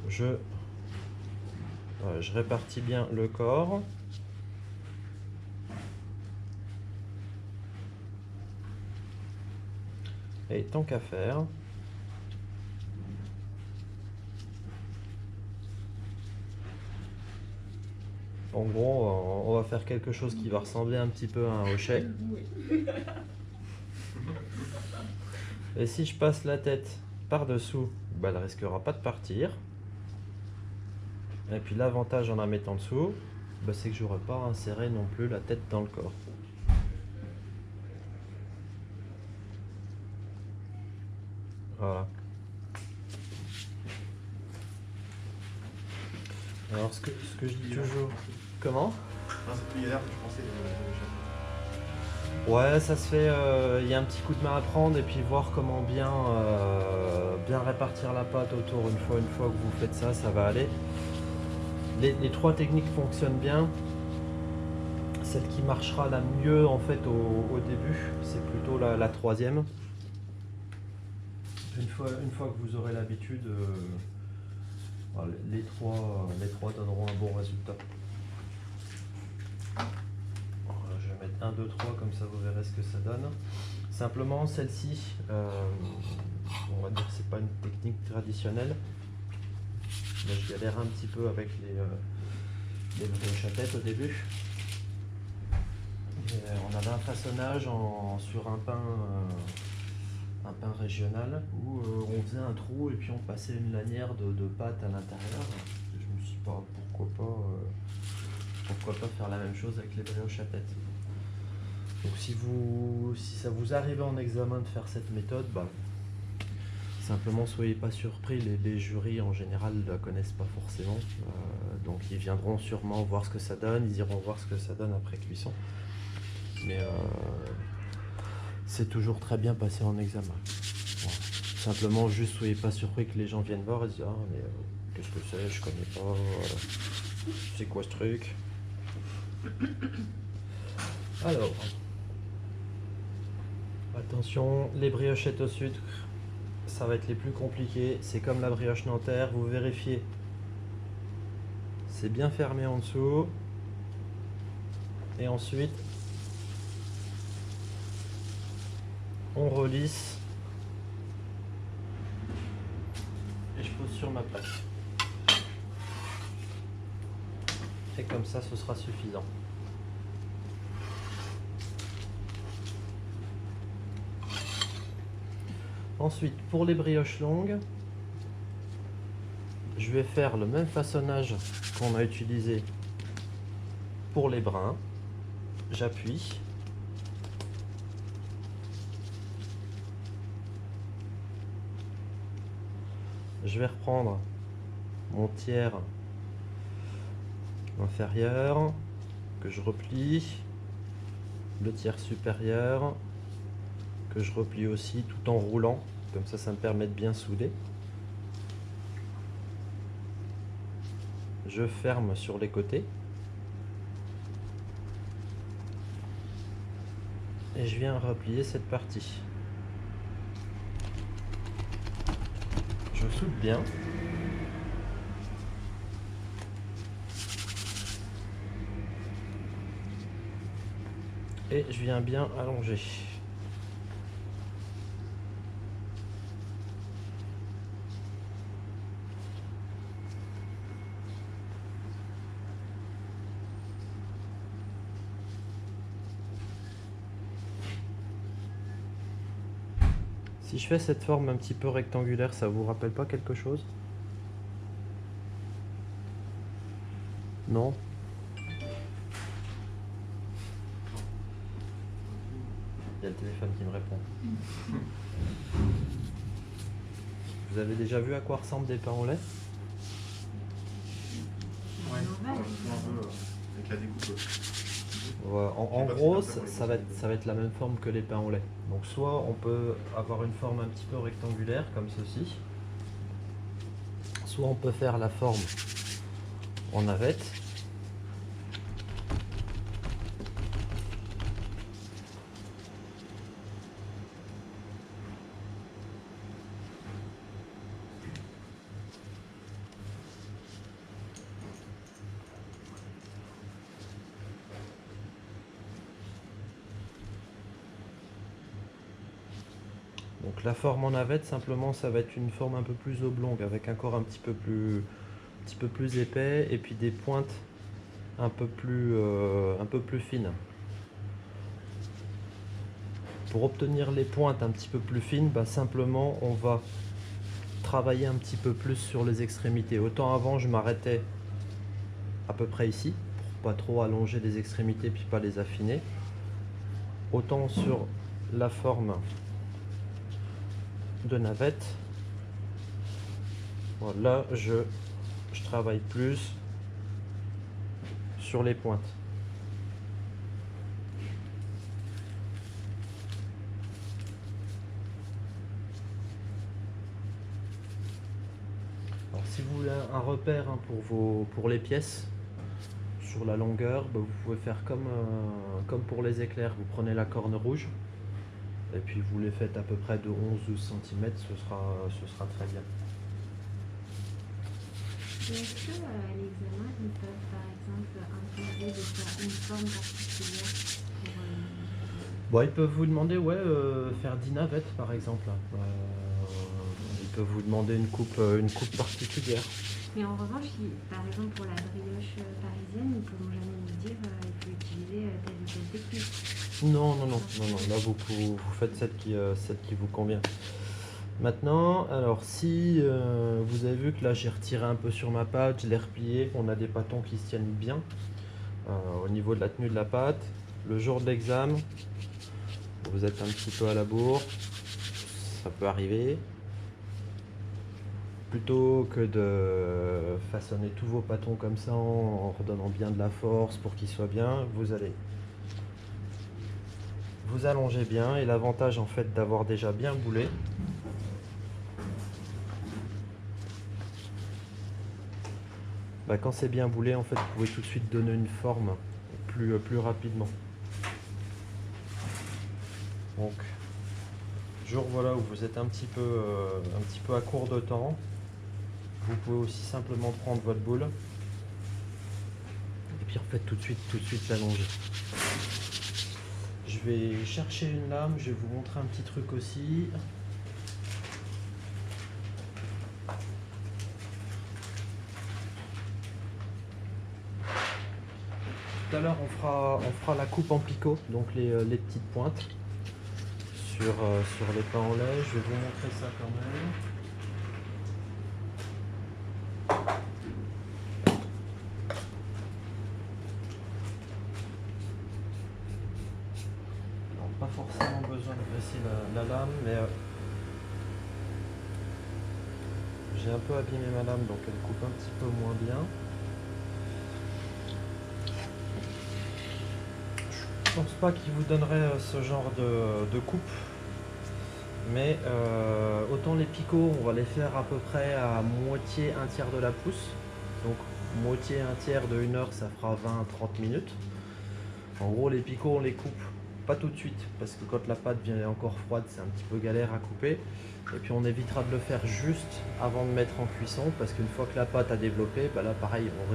je répartis bien le corps. Et tant qu'à faire, en gros, on va faire quelque chose qui va ressembler un petit peu à un hochet. Et si je passe la tête par-dessous, bah, elle ne risquera pas de partir. Et puis l'avantage en la mettant dessous, bah, c'est que je n'aurai pas inséré non plus la tête dans le corps. Voilà. Alors ce que je dis toujours... Comment? Ouais, ça se fait, il y a un petit coup de main à prendre et puis voir comment bien répartir la pâte autour. Une fois que vous faites ça, ça va aller. Les trois techniques fonctionnent bien. Celle qui marchera la mieux en fait au début, c'est plutôt la troisième. Une fois que vous aurez l'habitude, les trois donneront un bon résultat. Je vais mettre 1, 2, 3, comme ça vous verrez ce que ça donne. Simplement, celle-ci, on va dire que c'est pas une technique traditionnelle, mais je galère un petit peu avec les brioches à tête au début. Et on avait un façonnage sur un pain régional où on faisait un trou et puis on passait une lanière de pâte à l'intérieur. Je me suis dit, pourquoi pas faire la même chose avec les brioches à tête. Donc si ça vous arrive en examen de faire cette méthode, bah, simplement soyez pas surpris, les jurys en général ne la connaissent pas forcément, donc ils viendront sûrement voir ce que ça donne, ils iront voir ce que ça donne après cuisson, mais c'est toujours très bien passé en examen. Voilà. Simplement juste soyez pas surpris que les gens viennent voir et disent ah mais qu'est-ce que c'est, je connais pas, c'est quoi ce truc. Alors attention, les briochettes au sucre, ça va être les plus compliquées. C'est comme la brioche nanterre, vous vérifiez. C'est bien fermé en dessous. Et ensuite, on relisse. Et je pose sur ma plaque. Et comme ça, ce sera suffisant. Ensuite, pour les brioches longues, je vais faire le même façonnage qu'on a utilisé pour les brins. J'appuie. Je vais reprendre mon tiers inférieur que je replie, le tiers supérieur que je replie aussi tout en roulant, comme ça me permet de bien souder. Je ferme sur les côtés et je viens replier cette partie. Je soude bien. Et je viens bien allonger. Si je fais cette forme un petit peu rectangulaire, ça vous rappelle pas quelque chose? Non? Il y a le téléphone qui me répond. Vous avez déjà vu à quoi ressemblent des pains au lait? Ouais, un peu avec la découpe. En gros, ça va être la même forme que les pains au lait. Donc soit on peut avoir une forme un petit peu rectangulaire comme ceci, soit on peut faire la forme en navette. Donc la forme en navette, simplement, ça va être une forme un peu plus oblongue, avec un corps un petit peu plus épais, et puis des pointes un peu plus fines. Pour obtenir les pointes un petit peu plus fines, bah, simplement on va travailler un petit peu plus sur les extrémités. Autant avant je m'arrêtais à peu près ici, pour pas trop allonger les extrémités puis pas les affiner. Autant sur la forme de navette, voilà, je travaille plus sur les pointes. Alors, si vous voulez un repère pour les pièces sur la longueur, bah, vous pouvez faire comme pour les éclairs. Vous prenez la corne rouge et puis vous les faites à peu près de 11-12 cm, ce sera très bien. Est-ce que à l'examen, ils peuvent par exemple imposer de faire une forme particulière pour, Bon, ils peuvent vous demander faire 10 navettes par exemple. Ils peuvent vous demander une coupe particulière. Mais en revanche, par exemple pour la brioche parisienne, ils ne pourront jamais nous dire il faut utiliser telle ou telle technique. Non. Là, vous faites celle qui vous convient. Maintenant, alors si vous avez vu que là j'ai retiré un peu sur ma pâte, je l'ai replié, on a des pâtons qui se tiennent bien au niveau de la tenue de la pâte. Le jour de l'examen, vous êtes un petit peu à la bourre, ça peut arriver. Plutôt que de façonner tous vos pâtons comme ça en redonnant bien de la force pour qu'ils soient bien, vous allez vous allonger bien. Et l'avantage en fait d'avoir déjà bien boulé, bah, quand c'est bien boulé, en fait, vous pouvez tout de suite donner une forme plus rapidement. Donc, jour voilà où vous êtes un petit peu à court de temps, vous pouvez aussi simplement prendre votre boule et puis en fait tout de suite l'allonger. Je vais chercher une lame, je vais vous montrer un petit truc aussi. Tout à l'heure on fera la coupe en picot, donc les petites pointes sur les pains en lait. Je vais vous montrer ça quand même. Alors, pas forcément besoin de presser la lame, mais j'ai un peu abîmé ma lame, donc elle coupe un petit peu moins bien. Je pense pas qu'il vous donnerait ce genre de coupe, mais autant les picots on va les faire à peu près à moitié, un tiers de la pousse, donc moitié, un tiers de 1 heure, ça fera 20-30 minutes. En gros les picots on les coupe pas tout de suite parce que quand la pâte vient encore froide c'est un petit peu galère à couper, et puis on évitera de le faire juste avant de mettre en cuisson parce qu'une fois que la pâte a développé, bah là pareil on